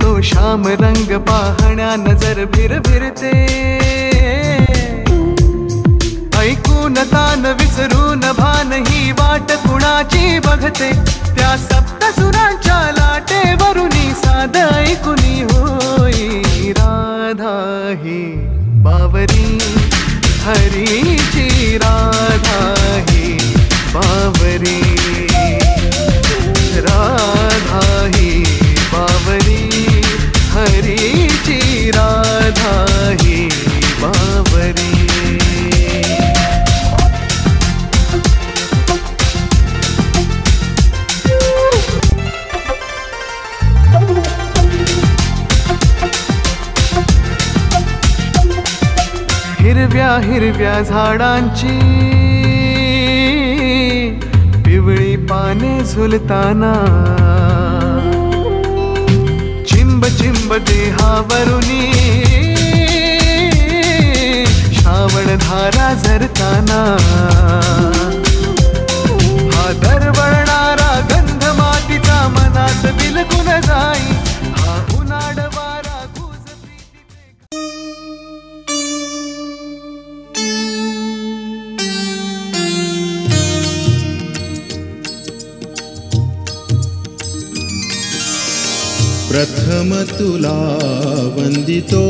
तो श्याम रंग पाहण्या नजर भिरभिरते ऐकून तान विसरून भान ही वाट कुणाची बघते त्या सप्तसुरांच्या लाटेवरुनी साध ऐकुनी होई राधा ही बावरी हरीची राधा ही बावरी राधा ही बावरी हरीची राधा ही बावरी हिरव्या हिरव्या झाडांची पिवळी पाने झुलताना चिंब चिंब देहावरुनी श्रावण धारा झरताना हा दरवळणारा गंध मातीचा मनात बिलकुल जाई हा उन्हाळ वारा घुस प्रथम तुला वंदितो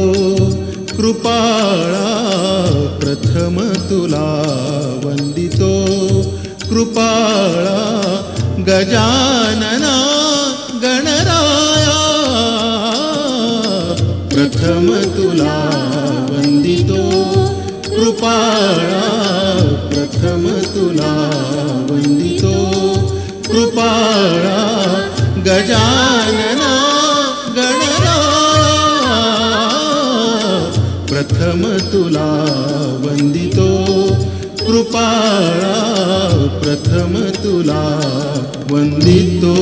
कृपाळा प्रथम तुला वंदितो कृपाळा गजानना गणराया प्रथम तुला वंदितो कृपाळा प्रथम तुला वंदितो कृपाळा गजानना प्रथम तुला वंदितो कृपाळा प्रथम तुला वंदितो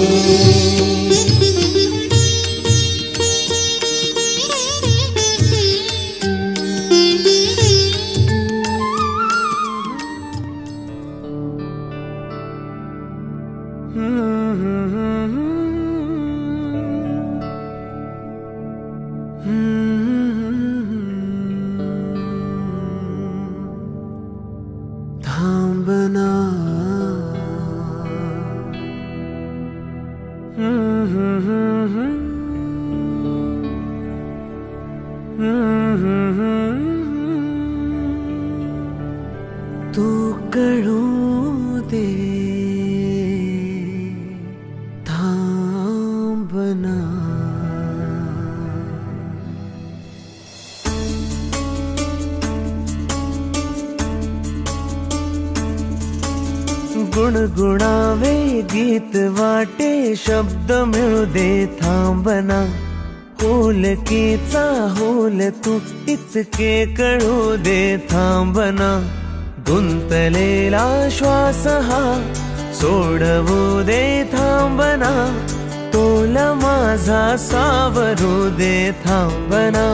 थांबना तू कळू दे थांबना गुणगुणावे गीत वाटे शब्द मिळू दे थांबना होलकीचा होल तू इतके कळू दे थांबना गुंतलेला श्वास हा सोडवू दे थांबना तोल माझा सावरू दे थांबना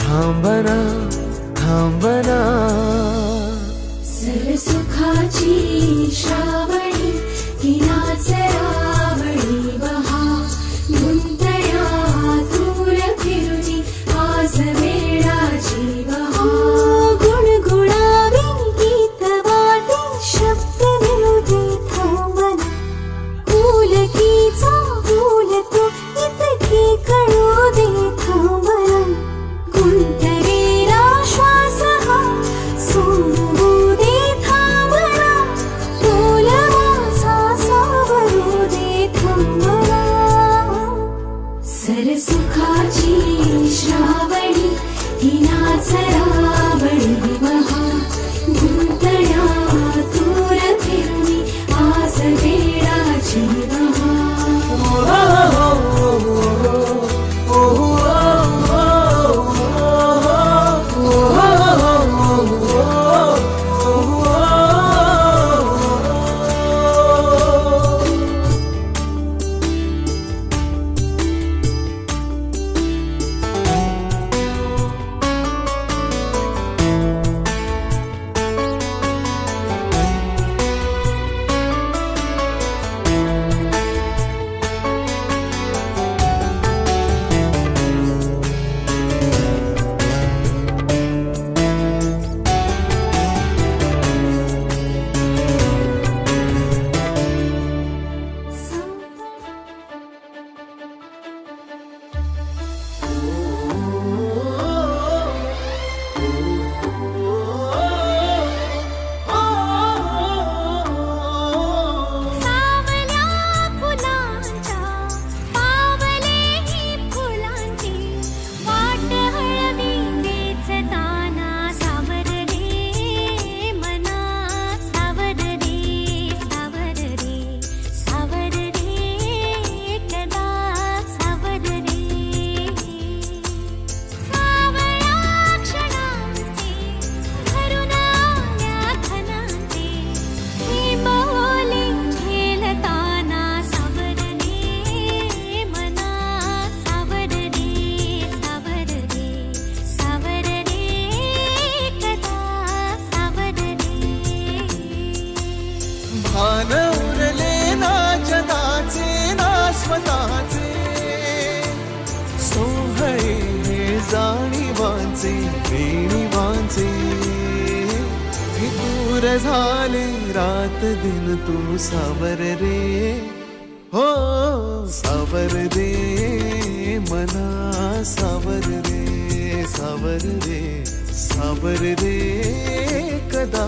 थांबना थांबना सरसुखाची श्रावणी ही नाचरावणी बहा गुंतया दूर फिरुनी आज वेळाची बहा गुणगुणावे गीत वाटे शब्द मिळू दे थांबना फुलकीचा फुल तू इतके कळू दे थांबना गुंतलेला श्वास हा सोडू दे थांबना तोल भान उरले ना जगाचे ना स्वतःचे सोहळे हे जाणीवांचे वेणीवांचे दूर झाले रात दिन तू सावर रे हो सावर रे मना सावर रे सावर रे सावर रे कदा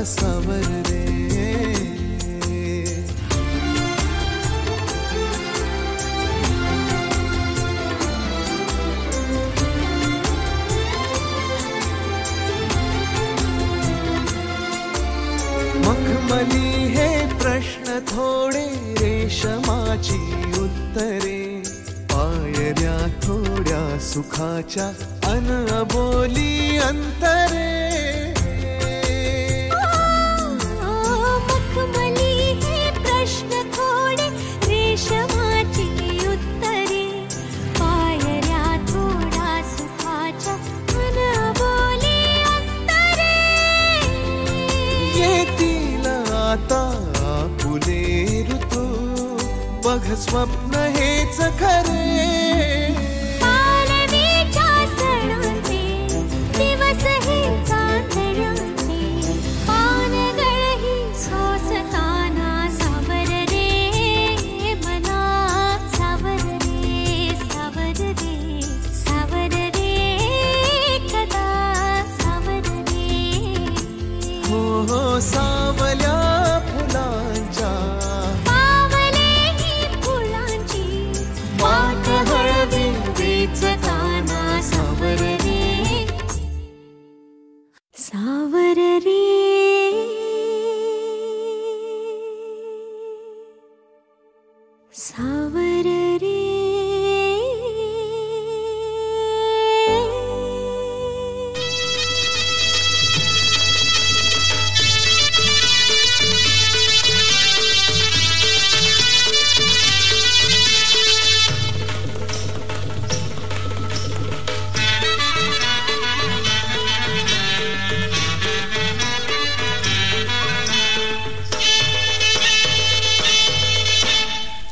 सावर रे मखमली हे प्रश्न थोडे रेशमाची उत्तरे पायऱ्या थोड्या सुखाच्या अन अबोली अंतरे मखमली हे प्रश्न थोडे रेशमाची उत्तरे पायऱ्या थोड्या सुखाच्या अन अबोली अंतरे येतील आता फुले ऋतू बघ स्वप्न हेच खरे पालवीच्या सणाचे दिवस हे चांदण्याचे पानगळही सोसताना सावर रे मना सावर रे सावर रे सावर रे कदा सावर रे हो हो सावल्या फुलांच्या वाट हळवी वेचताना सावर रे सावर रे सावर रे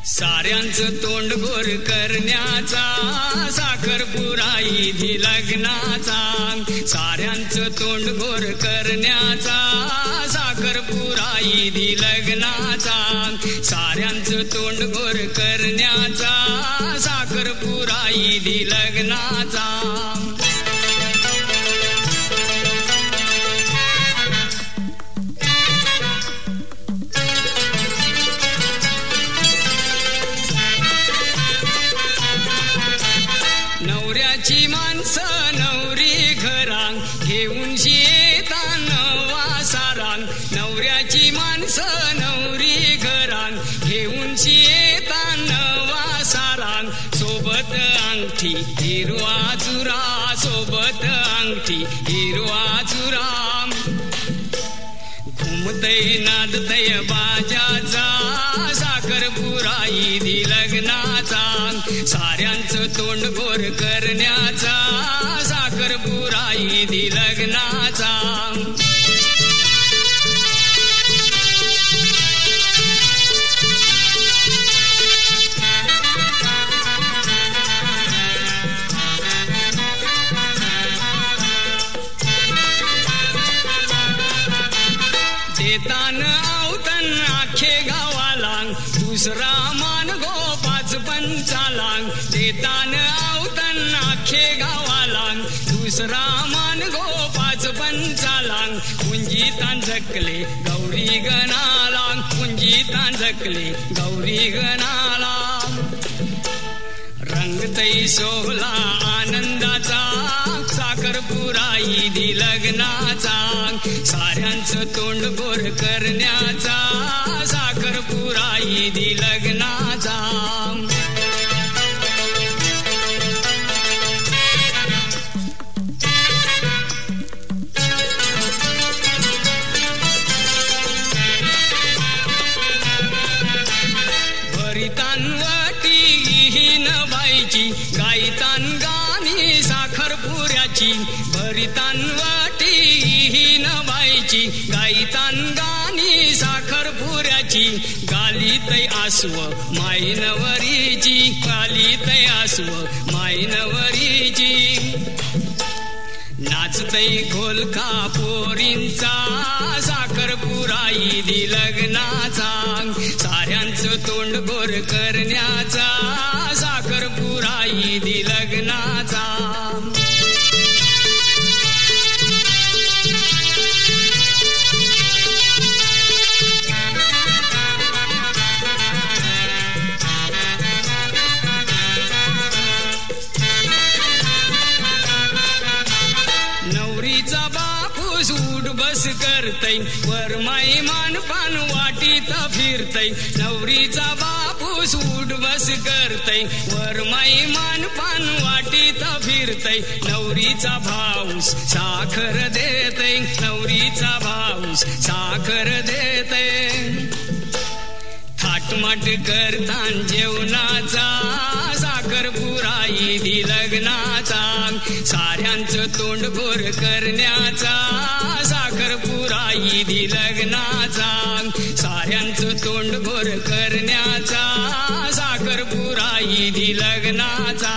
साऱ्यांचं तोंड गोर करण्याचा साखरपुराई लग्नाचा साऱ्यांचं तोंड गोर करण्याचा साखरपुराई लग्नाचा साऱ्यांचं तोंड गोर करण्याचा साखरपुराई लग्नाचा नवऱ्याची माणसं नवरी घरांग घेऊन येतान वासारांग नवऱ्याची माणसं नवरी घरांग घेऊन येतान वासारांग सोबत अंगठी हिरवा चुरा सोबत अंगठी हिरवा चुरा घुमतय नादतय बाजाचा साखरपुराई लग्नाचा साऱ्यांचं तोंड गोर करण्याचा साखरपुराई लग्नाचा देतान आवतन आखे गावाला दुसरा मान गो पाच पंचालांग देतान आवतन आखे गावाला दुसरा मान गो पाच पंचालांग कुंजीतान झकले गौरी गणालांग कुंजीतान झकले गौरी गणाला रंगतई सोहला आनंदाचा साखरपुराई लग्नाचा साऱ्यांचं तोंड गोर करण्याचा साखरपुराई लग्नाचा भरितान वाटी हीन बाईची गायतान गाणी साखरपुऱ्याची भरितान वाटी हीन बाईची गायतान गाणी साखरपुऱ्याची पुऱ्याची गालीतै आसव मायनवरीची गालीतै आसव मायनवरीची नाचतै घोलका पोरींचा साखरपुराई दि लग्नाचा साऱ्यांचं तोंड गोर करण्याचा साखरपुराई दि लग्नाचा नवरीचा बापूस उठ बस करतै वर माई मानपान वाटीत फिरतै नवरीचा बापूस उठ बस करतै वर माई मानपान वाटीत फिरतै नवरीचा भाऊस साखर देतै नवरीचा भाऊस साखर देतै थाटमाट करतान जेवणाचा साखरपुराई दि लग्नाचा साऱ्यांचं तोंड गोर करण्याचा साखरपुराई दि लग्नाचा साऱ्यांचं तोंड गोर करण्याचा साखरपुराई दि लग्नाचा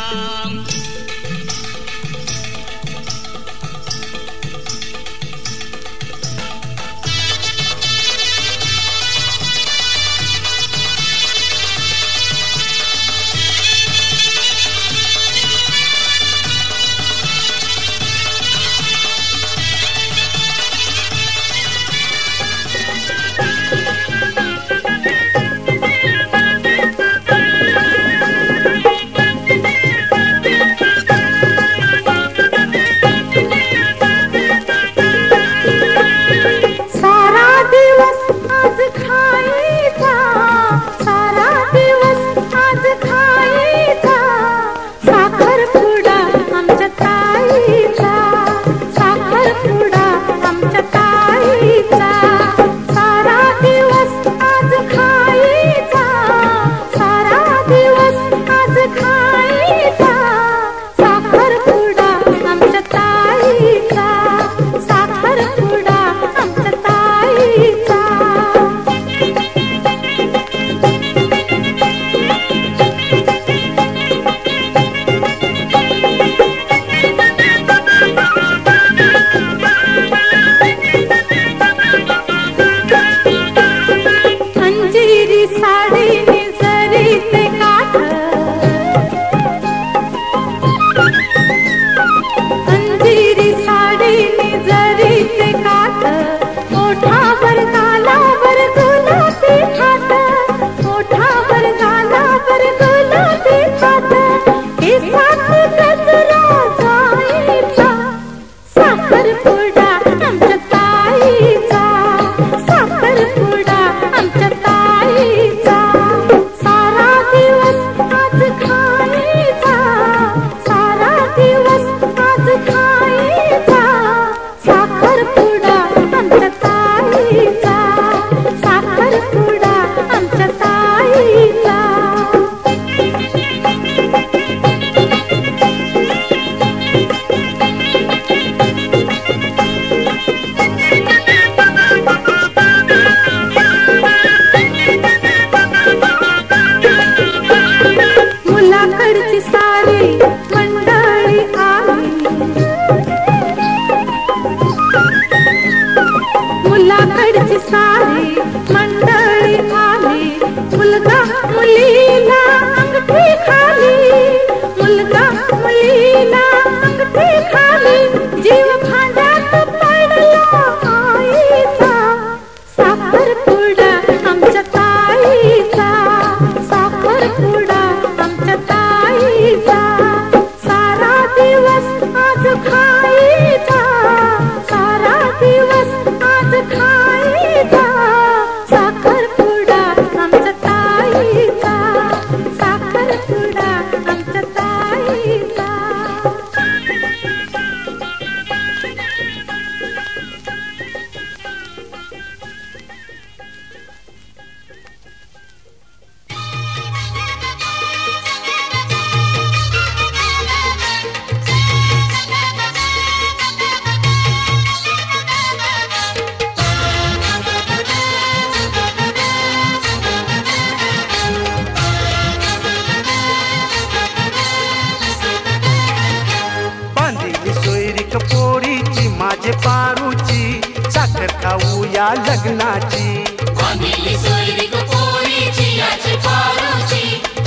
खाऊया लग्नाची. बांधिली सोयरीक पोरीची याची पारूची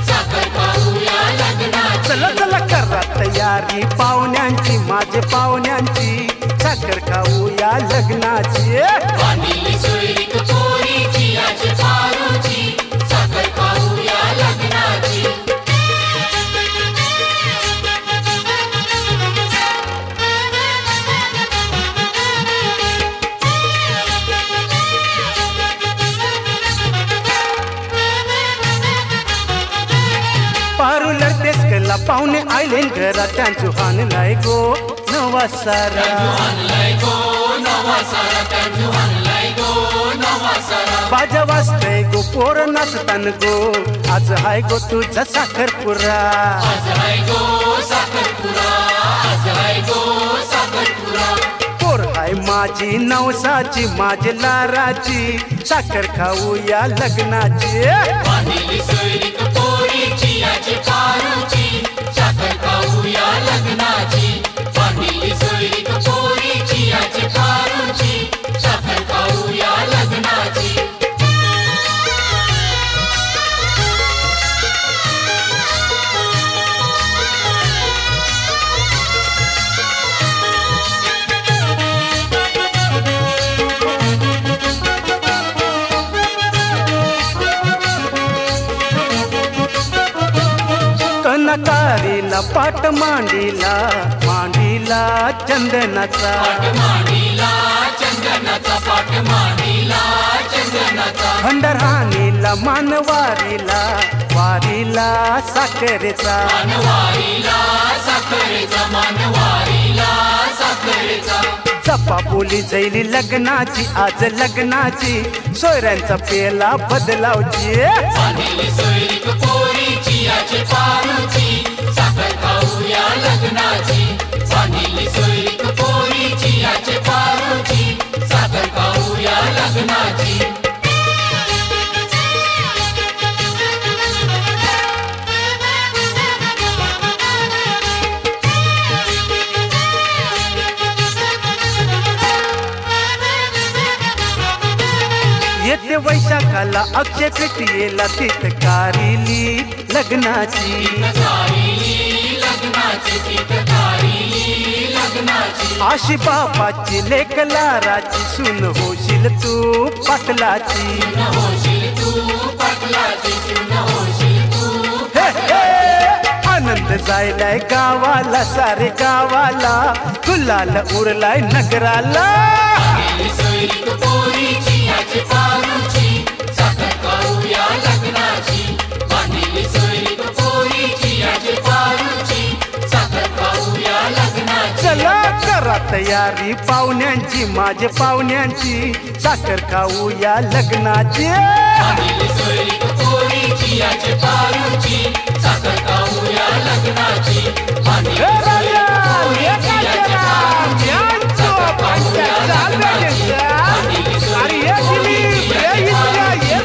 साखर खाऊया लग्नाची. चला चला करा तयारी पाहुण्यांची माझे पाहुण्यांची साखर खाऊया लग्नाची. बांधिली सोयरीक पोरीची याची पारूची साखर खाऊया लग्नाची. पारू लढतेस कला पाहुणे आयले घरात त्यांचो हाणलाय गो नवा सारा. आणलाय गो नवा सारा त्यांचो आणलाय गो नवा सारा. बाजा वाजतय गो पोर नाचतान गो आज हाय गो तुझा साखरपुरा. आज हाय गो साखरपुरा आज हाय गो साखरपुरा. पोर हाय माझी नवसाची माझी लाराची साखर खाऊया लग्नाची. बांधिली सोयरीक पोरीची याची पारूची साखर खाऊया लग्नाची. बांधिली सोयरीक पोरीची याची पारूची साखर खाऊया लग्नाची. कनकारीला पाट मांडीला मांडीला चंदनाचा. पाट मांडीला चंदनाचा पाट मांडीला चंदनाचा. भंडारहानीला मानवारीला वारीला साखरेचा. मानवारीला साखरेचा मानवारीला साखरेचा. चपा बोली जैली लग्नाची आज लग्नाची सोयऱ्यांचा पेला बदलावची. बांधिली सोयरीक पोरीची याची पारूची साखर खाऊया लग्नाची. बांधिली सोयरीक पोरीची याची पारूची साखर खाऊया लग्नाची. येते वैशाखाला अक्षय पेटीला तिथकारिली लग्नाची. तारीली लग्नाची तीत तारीली लग्नाची. आशी बापाची लेक लाराची सून होशील तू पाटलाची. सुन होशील तू पाटलाची सुन होशील तू. हे, हे, आनंद जायलाय गावाला सारे गावाला गुलाल उरलाय नगराला. बांधिली सोयरीक पोरीची याची पारूची साखर खाऊया लग्नाची. बांधिली सोयरीक पोरीची याची पारूची साखर खाऊया लग्नाची. चला करा तयारी पाहुण्यांची माझे पाहुण्यांची साखर खाऊया लग्नाची. बांधिली सोयरीक पोरीची याची पारूची साखर खाऊया लग्नाची. बांधिली सोयरीक पोरीची याची पारूची साखर खाऊया लग्नाची. बांधिली सोयरीक पोरीची याची पारूची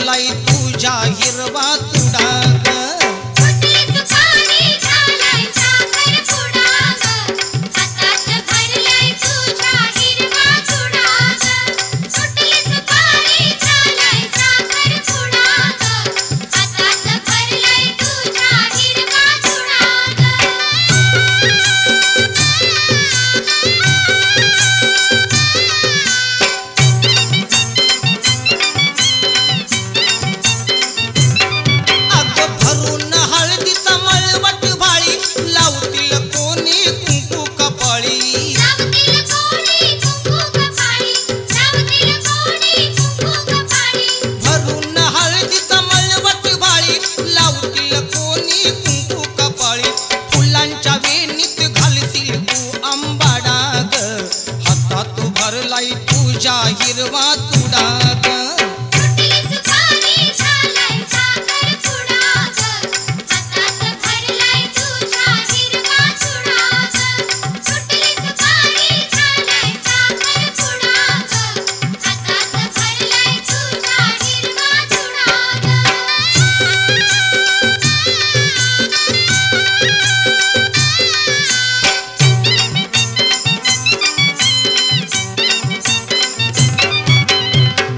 भरलाय तुझ्या हिरवा चुडा ग. सुटली सुपारी झालाय साखरपुडा ग. हातात भरलाय तुझ्या हिरवा चुडा ग. सुटली सुपारी झालाय साखरपुडा ग. हातात भरलाय तुझ्या हिरवा चुडा ग. अगं भरून हळदीचा मळवट भाळी लावतील कोणी कुंकू कपाळी. लावतील कोणी कुंकू कपाळी. लावतील कोणी कुंकू कपाळी. भरून हळदीचा मळवट भाळी लावतील कोणी कुंकू कपाळी. फुलांच्या वेणीत घालतील तू आंबाडा ग. हातात भरलाय तुझ्या हिरवा चुडा ग. सुटली सुपारी झालाय साखरपुडा ग. हातात भरलाय तुझ्या हिरवा चुडा ग. सुटली सुपारी झालाय साखरपुडा ग. हातात भरलाय तुझ्या हिरवा चुडा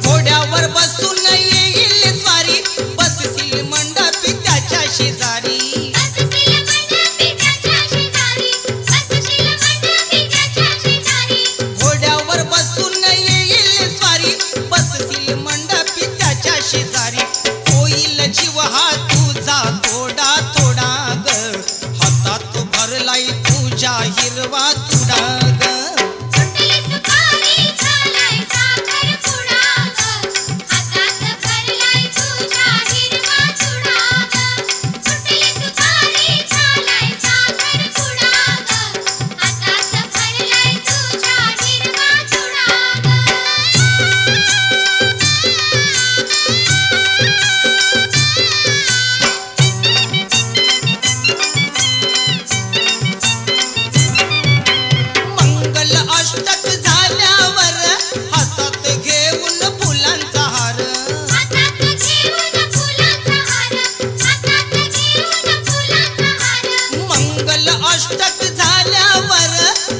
घोड्यावर बसून येईल स्वारी बसतील मंडपी त्याच्या शेजारी. बसशील मंडपी त्याच्या शेजारी. बसशील मंडपी त्याच्या शेजारी. घोड्यावर बसून येईल स्वारी बसतील मंडपी त्याच्या शेजारी. होईल जीव हा तुझा थोडा थोडा ग. हातात भरलाय तुझ्या हिरवा चुडा ग. सुटली सुपारी झालाय साखरपुडा ग. हातात भरलाय तुझ्या हिरवा चुडा ग. सुटली सुपारी झालाय साखरपुडा ग. हातात भरलाय तुझ्या हिरवा चुडा मंगल अष्टक झाल्यावर हातात घेऊन फुलांचा हार. हातात घेऊन फुलांचा हार. हातात घेऊन फुलांचा हार. मंगल अष्टक झाल्यावर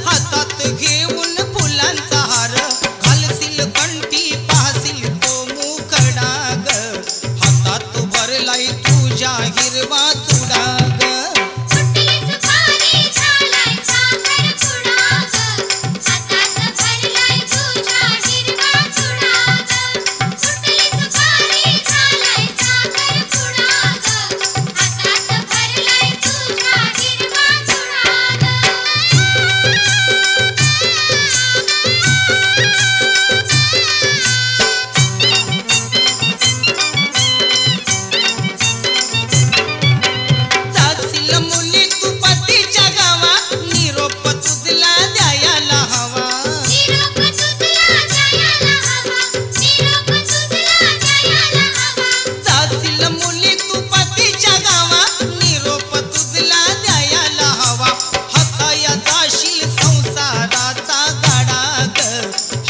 हातात घेऊन फुलांचा हार. घालतील कंठी पाहतील तो मुखडा ग. हातात भरलाय तुझ्या हिरवा चुडा ग. सुटली सुपारी झालाय साखरपुडा ग. हातात भरलाय तुझ्या हिरवा चुडा ग. सुटली सुपारी झालाय साखरपुडा ग. हातात भरलाय तुझ्या हिरवा चुडा जातील मुली तू पतीच्या गावा निरोप तुझला द्यायला हवा. निरोप तुझला द्यायला हवा. निरोप तुझला द्यायला हवा. जातील मुली तू पतीच्या गावा निरोप तुझला द्यायला हवा. हाताया जाशील संसाराचा गाडा ग.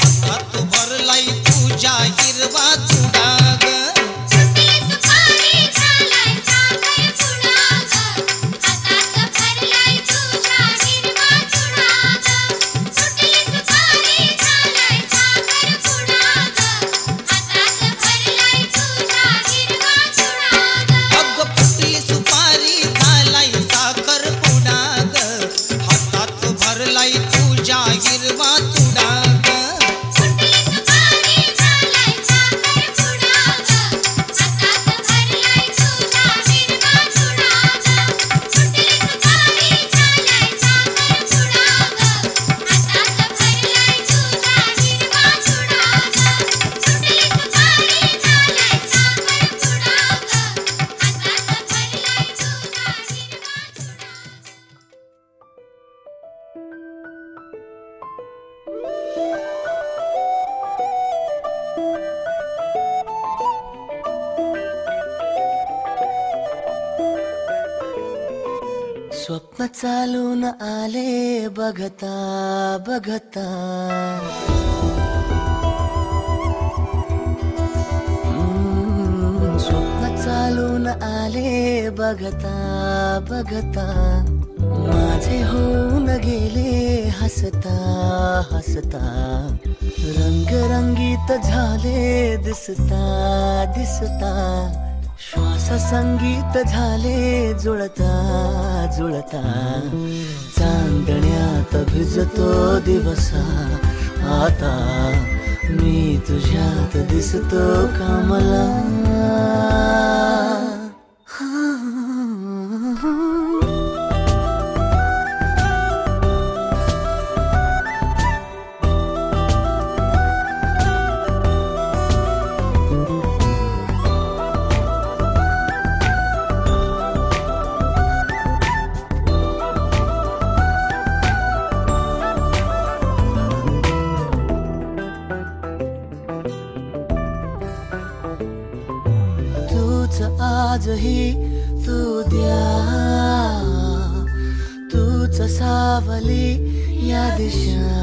हातात भरलाय तुझ्या हिरवा चुडा ग. सुटली सुपारी झालाय साखरपुडा ग. हातात भरलाय तुझ्या हिरवा चुडा ग. सुटली सुपारी झालाय साखरपुडा ग. हातात भरलाय तुझ्या हिरवा चुडा अग फुटली सुपारी झालाय साखरपुडा ग. हातात भरलाय तुझ्या हिरवा चुडा ग. सुटली सुपारी झालाय साखरपुडा ग. हातात भरलाय तुझ्या हिरवा चुडा ग. सुटली सुपारी झालाय साखरपुडा ग. हातात भरलाय तुझ्या हिरवा चुडा ग. सुटली सुपारी झालाय साखरपुडा ग. हातात भरलाय स्वप्न चालून आले बघता बघता आले बघता बघता माझे होऊन गेले हसता हसता रंगरंगीत झाले दिसता दिसता श्वास संगीत झाले जुळता जुळता चांदण्यात भिजतो दिवसा आता मी तुझ्यात दिसतो का मला आजही तू द्या तूच सावली या दिशा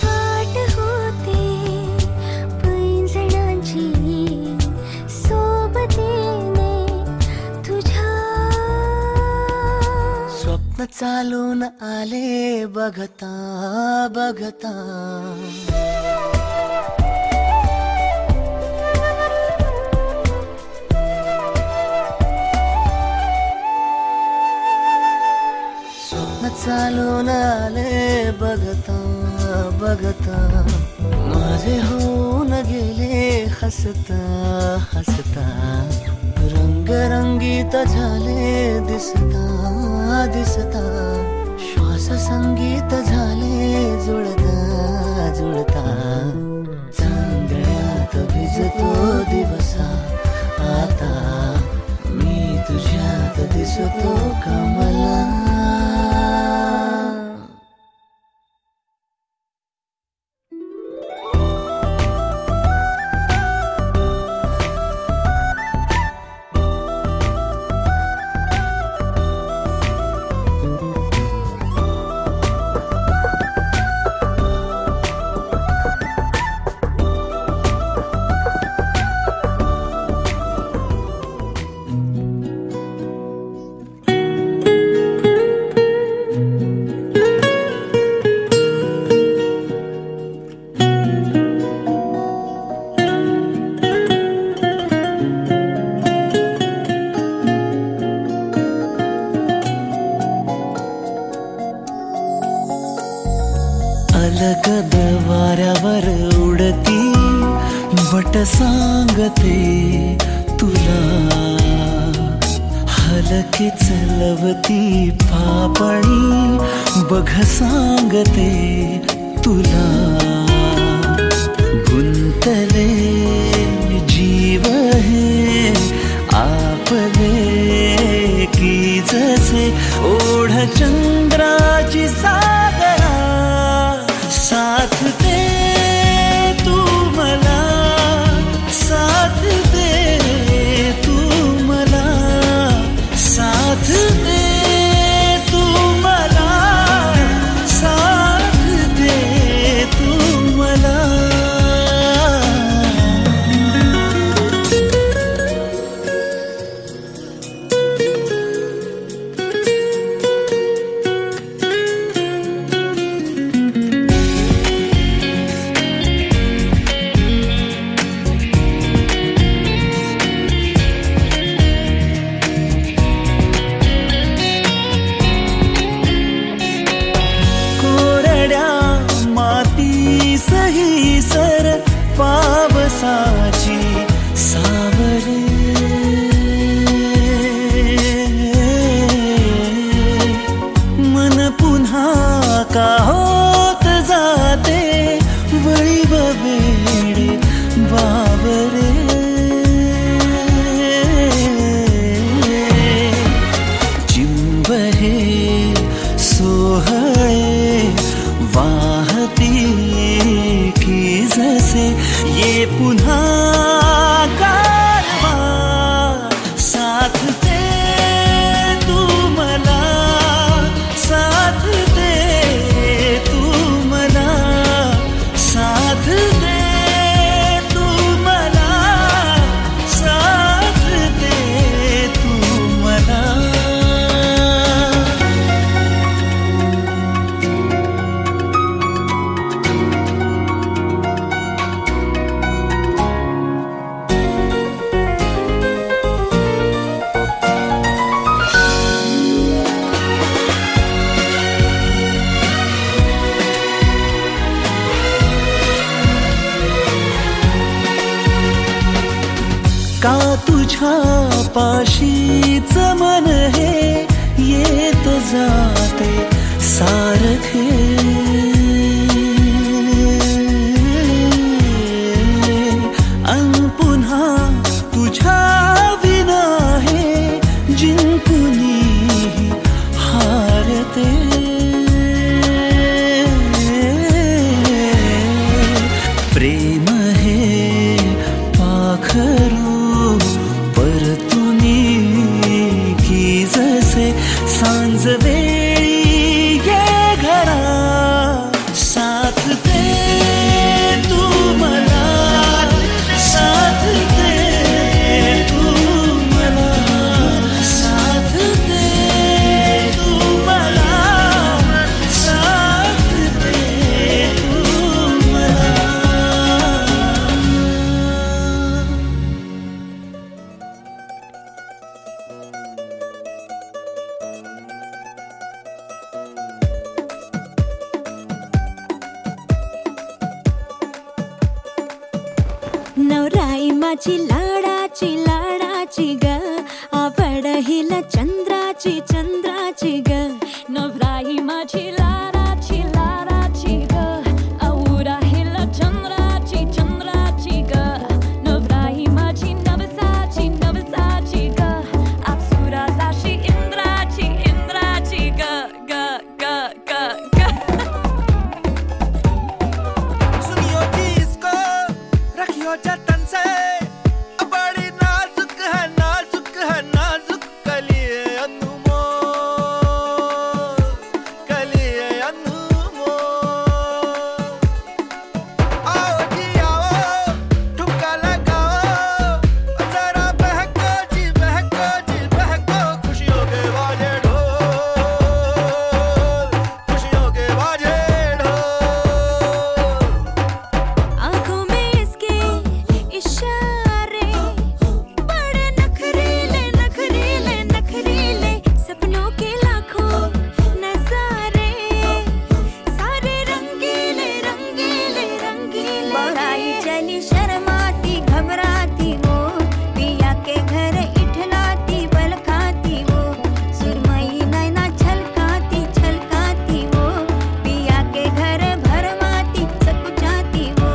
वाट होते पैंजणांची सोबतीने तुझ्या स्वप्न चालून आले बघता बघता चालून आले बघता बघता माझे होऊन गेले हसता हसता रंगरंगीत झाले दिसता दिसता श्वास संगीत झाले जुळता जुळता चांदण्यात भिजतो दिवसा आता मी तुझ्यात दिसतो का मला अलगद वाऱ्यावर उडती बट सांगते तुला हलके चलवती पापणी बघ सांगते तुला गुंतले जीव हे आपले की जसे ओढ चंद्राची सागरा साथ दे तू मला साथ दे तू मला साथ दे तू मला साथ दे तू मला सही सर पावसाची सावरे मन पुन्हा का होत जाते वळी वेडे बावरे चिंब हे सोहळे वाहती की जसे ये पुन्हा गारवा साथ दे तू मला साथ दे तू मला साथ दे तू मला साथ का तुझ्या पाशीच मन हे येत जाते सारखे अन पुन्हा तुझ्या विना हे जिंकुनी हारते प्रेम हे पाखरू परतुनी की जसे सांज वेळी ये घरा साथ दे तू मला साथ दे तू मला साथ दे तू मला साथ दे तू मला नवराई माझी लाडाची लाडाची ग आवड हिला चंद्राची चंद्राची ग नवराई माझी लाडाची लाडाची ग आवडा हिला चंद्राची चंद्राची ग नवराई माझी नवसाची नवसाची ग अप्सरा जाशी इंद्राची इंद्राची ग ग ग ग ग सुनियो जी इसको रखियो जतन से बड़ी नाजुक है नाजुक कलिए अनमोल कलिए अनमोल आओ जी आओ ठुमका लगाओ जरा बहको जी बहको जी बहको खुशियों के बाजे ढोल खुशियों के बाजे ढोल आँखों में इसके इशारे बड़े नखरीले नखरीले नखरीले सपनों के लाखों नजारे सारे रंगीले रंगीले रंगीले बढ़ाई चली शर्माती घबराती वो पिया के घर इठलाती बल खाती वो सुरमई नैना छलकाती छलकाती वो पिया के घर भरमाती सकुचाती वो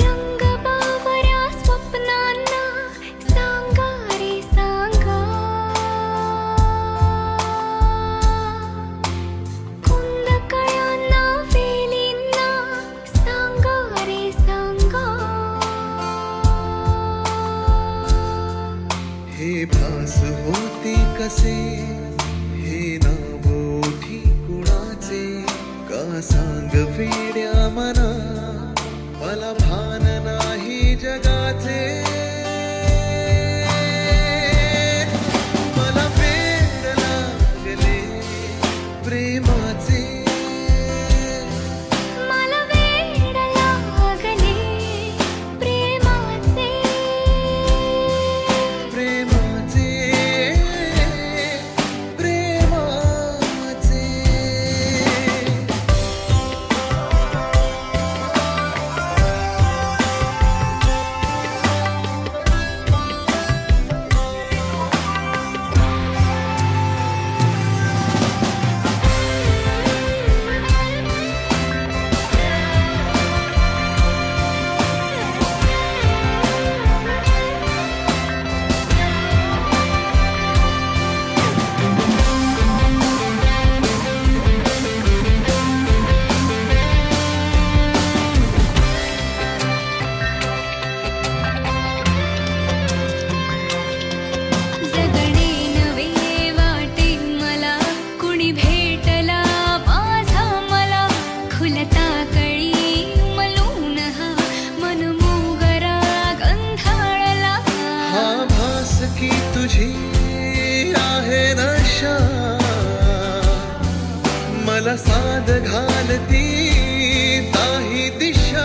रंग बावऱ्या स्वप्नांना सांगा रे सांगा कुंद कळ्यांना वेलींना सांगा रे सांगा हे भास होते कसे हे नाव ओठी कुणाचे का सांग वेड्या मना मला भान नाही जगाचे मला वेड लागले प्रेमाचे मला वेड लागले प्रेमाचे प्रेमाचे प्रेमाचे मला साद घालती ताही दिशा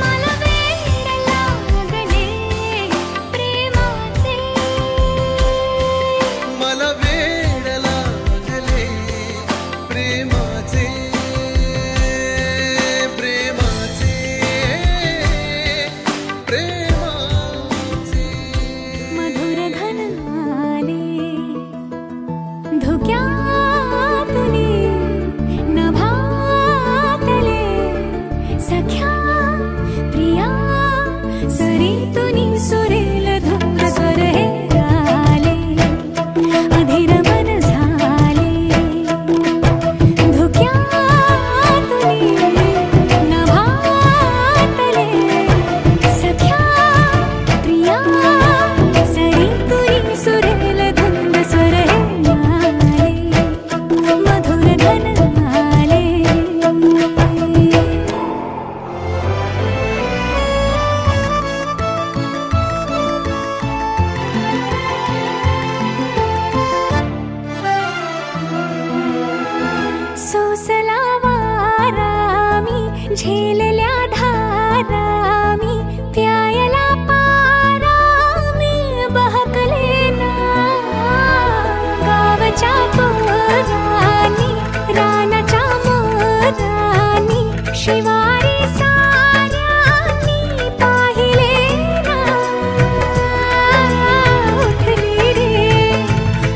मला वेड लागले प्रेमाचे मला वेड लागले प्रेमाचे प्रेमाचे प्रेमाचे मधुर घन आले धुक्यातुनी नभातले सख्या प्रिया सरीतुनी सुरेल धुंद स्वर हे आले अधीर मन झाले धुक्यातुनी नभातले सख्या प्रिया सरीतुनी सुरेल धुंद स्वर हे आले मधुर घन आले सोसला वारामी झेलल्या धारामी प्यायला पारामी बहकले ना गावच्या पोरानी रानाच्या मोरानी शिवारी साऱ्यानी पाहिले ना उठली रे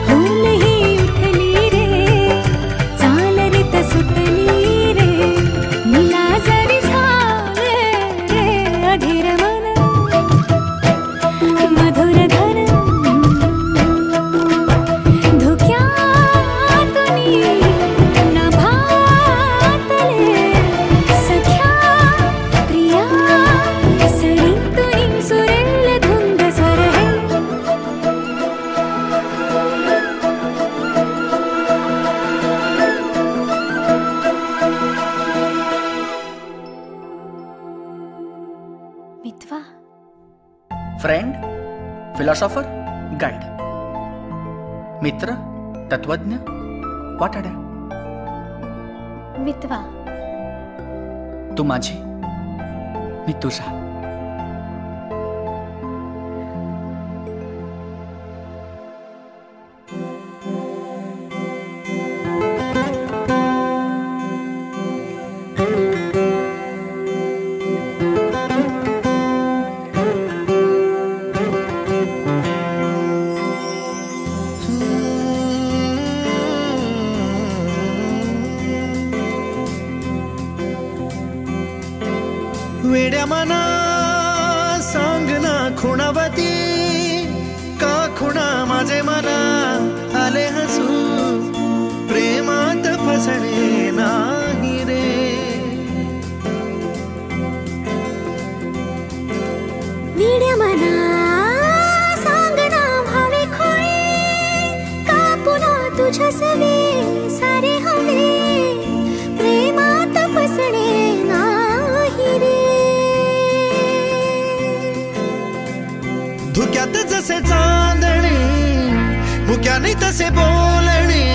हुल ही उठली रे चाल रे त सुटली रे निला जरी झाले रे अधीर मन मधुर घन धुक्यातुनी नभातले सख्या प्रिया सरीतुनी सुरेल धुंद स्वर हे मितवा फ्रेंड, फिलॉसॉफर, गाईड, मित्र, तत्वज्ञ, वाटाड्या. मितवा तू माझी, मी तुझा. वेड्या मना सांग ना खुणावती का खुणा माझे मना आले हसू प्रेमात फसणे नाही रे. वेड्या मना सांगना भावे खोळे का पुन्हा तुझ्या सवे सारे हवे प्रेमात फसणे नाही रे. धुक्यात जसे चांदणे मुक्याने तसे बोलणे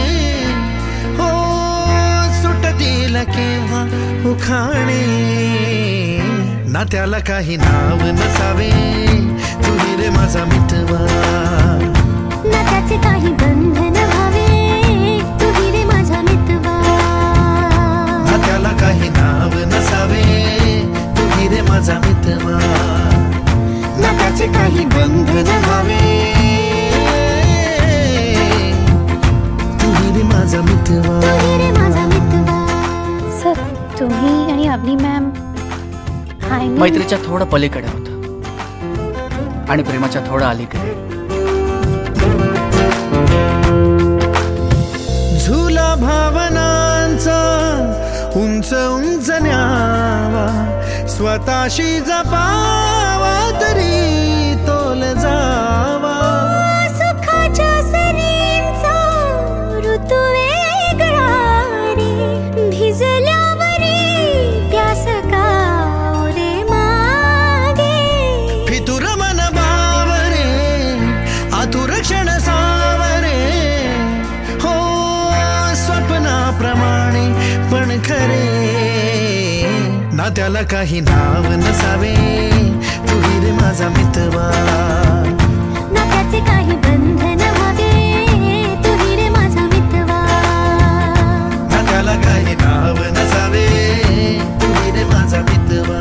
हो सुटतील केव्हा उखाणे ना त्याला काही नाव नसावे तुही रे माझा मितवा ना त्याचे काही बंधन व्हावे तुही रे माझा मितवा ना त्याला काही नाव नसावे तुही रे माझा मितवा ना त्याचे काही बंधन व्हावे तुही रे माझा मितवा तुही रे माझा मितवा. सर तुम्ही आणि अवनी मॅम मैत्रीच्या थोडं पलीकडे होतं आणि प्रेमाच्या थोडं अलीकडे. झुला भावनांचा उंच उंच न्यावा स्वतःशी जपावा तरी तोल जावा. सुखाच्या सरींचा ऋतू वेगळा रे भिजल्यावरी प्यास का रे मागे फितुर मन बावरे आतुर क्षण सावरे हो नावाप्रमाणे पण खरे ना त्याला काही नाव नसावे तू रे माझा मितवा ना त्याचे काही बंधन व्हावे तू रे माझा मितवा ना त्याला काही नाव नसावे तू रे माझा मितवा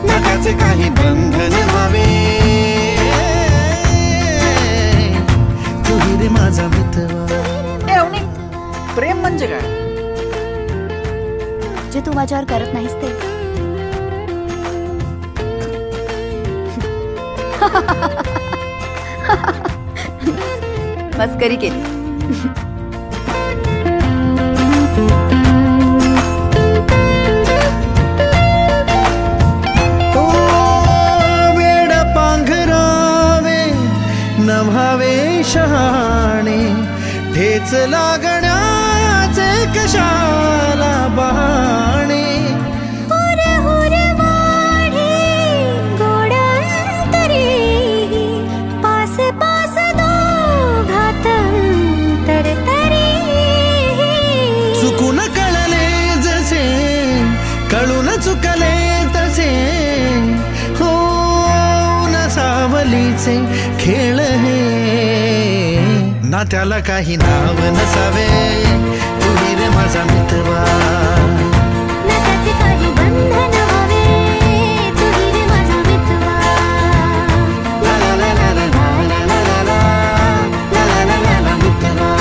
ना त्याचे काही बंधन व्हावे तू रे माझा मितवा. प्रेम म्हणजे काय? जे तू माझ्यावर करत नाहीस ते. मस्करी केली. वेड पांघरावे नभावे शहाणे ठेच लागण्याचे कशाला बहाणे चुकून कळले जसे कळून चुकले तसे हो न सावलीचे खेळ हे ना त्याला काही नाव नसावे तू रे माझा मितवा ना त्याचे काही बंधन व्हावे तू रे माझा मितवा. ला ला ला ला ला ला ला ला ला ला ला ला ला मितवा.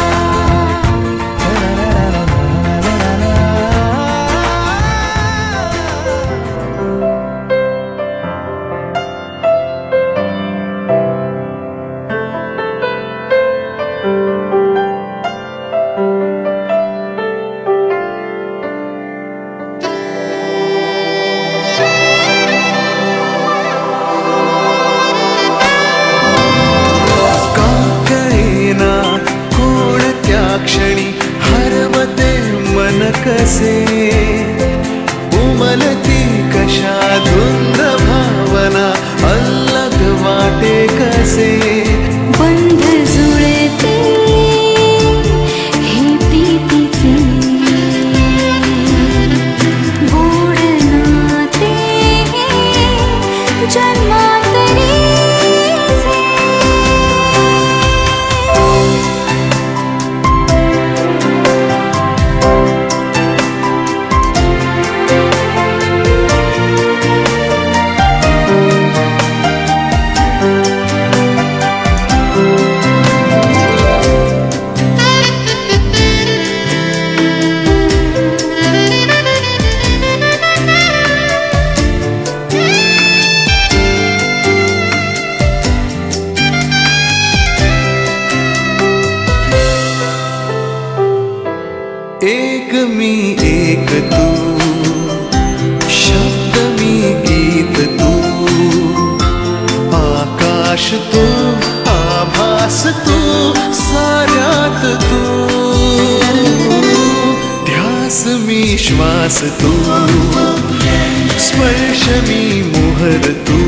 क्षणी हरवते मन कसे उमलती कशा धुंद भावना अलग वाटे कसे बंध जुळते हे प्रीतीचे गोड नाते जन्मांतरी एक मी एक तू शब्द मी गीत तू आकाश तू आभास तू साऱ्यात तू ध्यास मी श्वास तू स्पर्श मी मोहर तू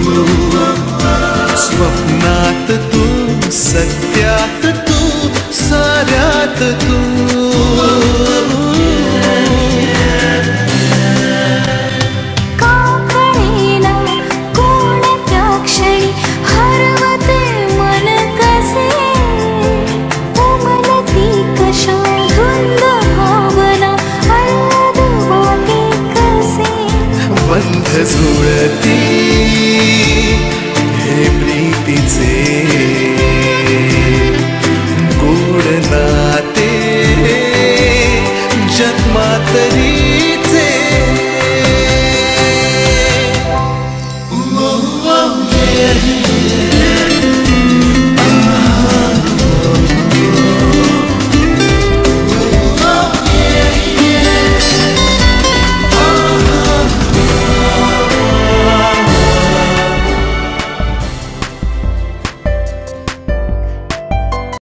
स्वप्नात तू सत्यात तू साऱ्यात तू बंध जुळती हे प्रीतीचे